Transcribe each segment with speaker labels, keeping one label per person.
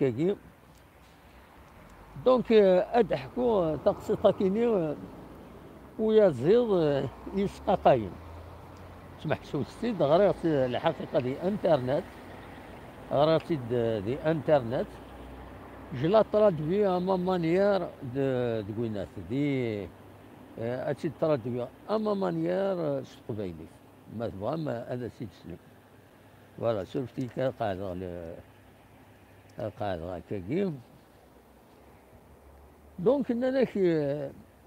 Speaker 1: كاكي دونك أضحكوا تقسيطه كيني ويا زيض يسقاقاين تسمح سوستيد غرات الحقيقة دي انترنت غراتي دي انترنت جلا ترادفي اما مانيير دوينات دي اتي ترادفي اما مانيير تقبايلي ما تبغى ما هذا سي تسلم فوالا شفتي قاعد قاعد هكاكي دونك انك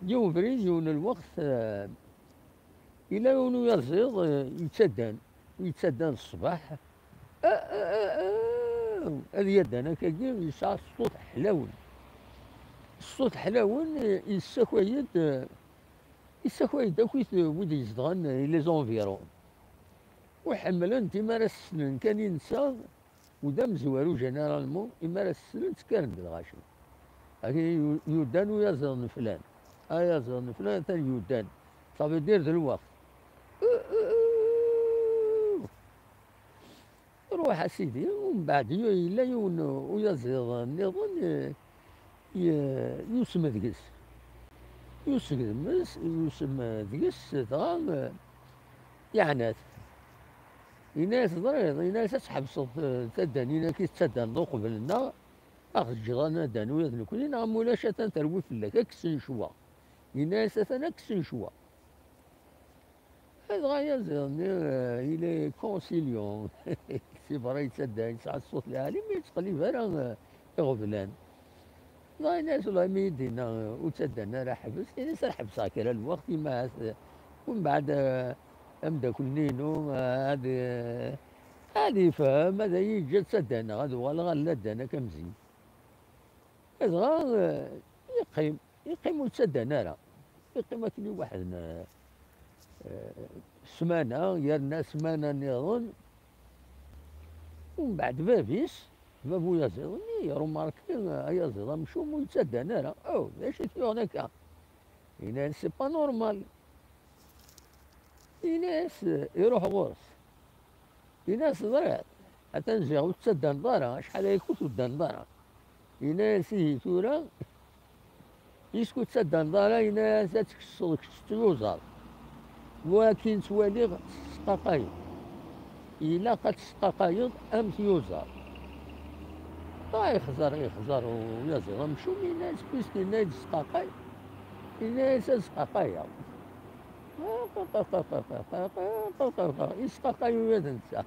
Speaker 1: يوفري يون الوقت الى يونو يزيض يتسدان الصباح هذه يدنا كاكي يسعى الصوت حلاون الصوت حلاون يساكويد اكويت ود يزدغن لي زونفيرون وحملا ديما راه السنن كان ينسى ودا مزوارو جينيرالمون اما راه السنن تكارن الغاشم هاكي يودان ويزن فلان يزن فلان تاني يودان صافي دير دلوقت روح اسيدي ومن بعد الا يون ويزيض النظام يسمى دقس يسمى دقس دغا يعنات يناس ضريض يناس تحبس تدان ينا كي تدان ذو قبلنا جيرانا دانو يذن كلنا مولاش تروي فلاك اكسن شوا يناس انا اكسن شوا هذا غاية زين إلى كونسيليون سي فرا يتسدى يسعى الصوت العالي ما يتقلب راه غبلان لا الناس والله ميدينا وتسدانا راه حبس الناس راه حبس هكا الوقت ما ومن بعد أمداك نينو هذه فهم هذا يجي تسدانا هذا والله غالا دانا كمزين هذا يقيم وتسدانا راه يقيم كني واحد سمانة يرنا سمانة نظن ومن بعد بابيس بابو يزيد روماركي يزيد مشوم ويتسدانا راه او اش هناك الناس سي با نورمال الناس يروح غورس الناس ضرعت حتى نجي وتسدى نظارة شحال يكوت ودا نظارة الناس تورا يسكو تسدى نظارة الناس تكسو يوزر ولكن توالي سقاقايض إلا قد سقاقايض أم يوزر يخزر ويزر مشو الناس بيسك الناس سقاقاي الناس سقاقايا يسقاقاي ويدنسا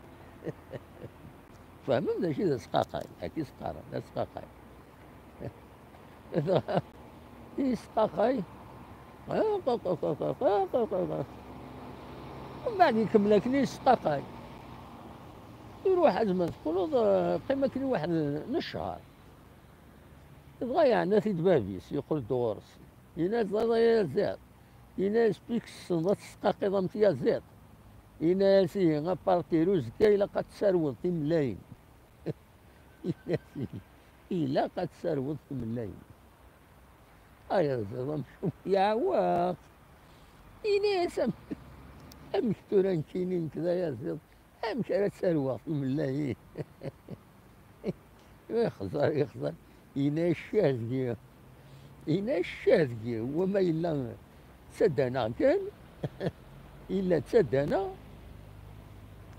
Speaker 1: فهمت ماشي ذا سقاقاي هاكي سقارة لا سقاقاي يسقاقاي ومن بعد يكمل كني سقاقاي يروح أزمة تقول قيمة كني واحد نشهر تغير ناس بابيس يقول دورس يناس ضايا زاد يناس بيكس تسقاقي ضمتيا زاد يناس غا بارتيروز كاي إلا قد تسروض في ملايين يناس إلا قد تسروض في ملايين زاد يا عواق يناس أم كتوران كينين كذا يا زاد أم كانت تسروض في ملايين يخزر يناس شاذقي يناس شاذقي وما إلا تسدانا كان إلا تسدانا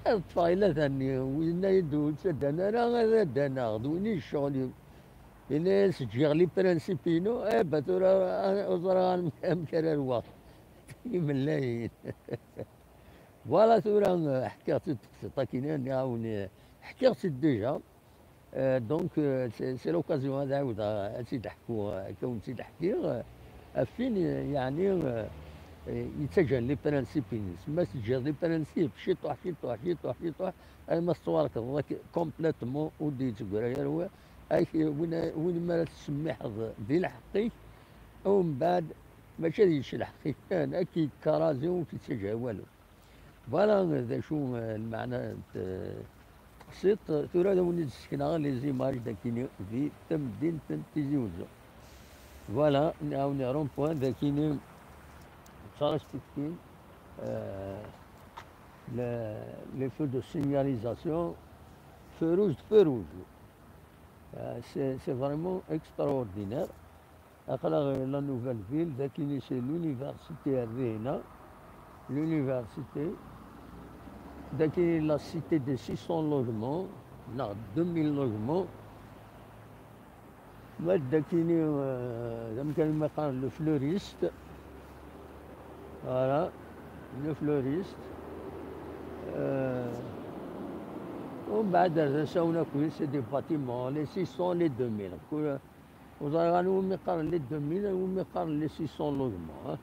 Speaker 1: الطفايلة ثاني وإنا يدو تسدانا راه هذا دانا غدوني الشغل الناس تجيغ لي برانسيبينو باتورا أزرا مكرر الوقت ملايين فوالا تورا حكاية التقسيطة كاينين نعاون حكاية ديجا دونك سي لوكازيون هذا عاود سيدي حكوا كون سيدي حكي فين يعني يتجه لي برانسيبين ما تجي لي برانسيب شي طوح شي طوح شي طوح شي طوح ما صورك كومبليتمون ودي تقول يا هو وين ما تسمي حظ دي الحقيق ومن بعد ماشي هذيك الحقيق كان اكيد كرازي وفي تجاه والو فوالا ذا شو المعنى تقسيط ترى وليد السكنة لي زيماج داكيني في تمدين تيزي وزو فوالا نعاون رون بوان داكيني ça respecter les feux de signalisation, feu rouge, C'est vraiment extraordinaire. La nouvelle ville, c'est l'université à Vienna, l'université, la cité de 600 logements, là, 2000 logements. Le fleuriste, voilà, le fleuriste. C'est des bâtiments, les 600, les 2000. Vous avez les 2000 et les 600 logements.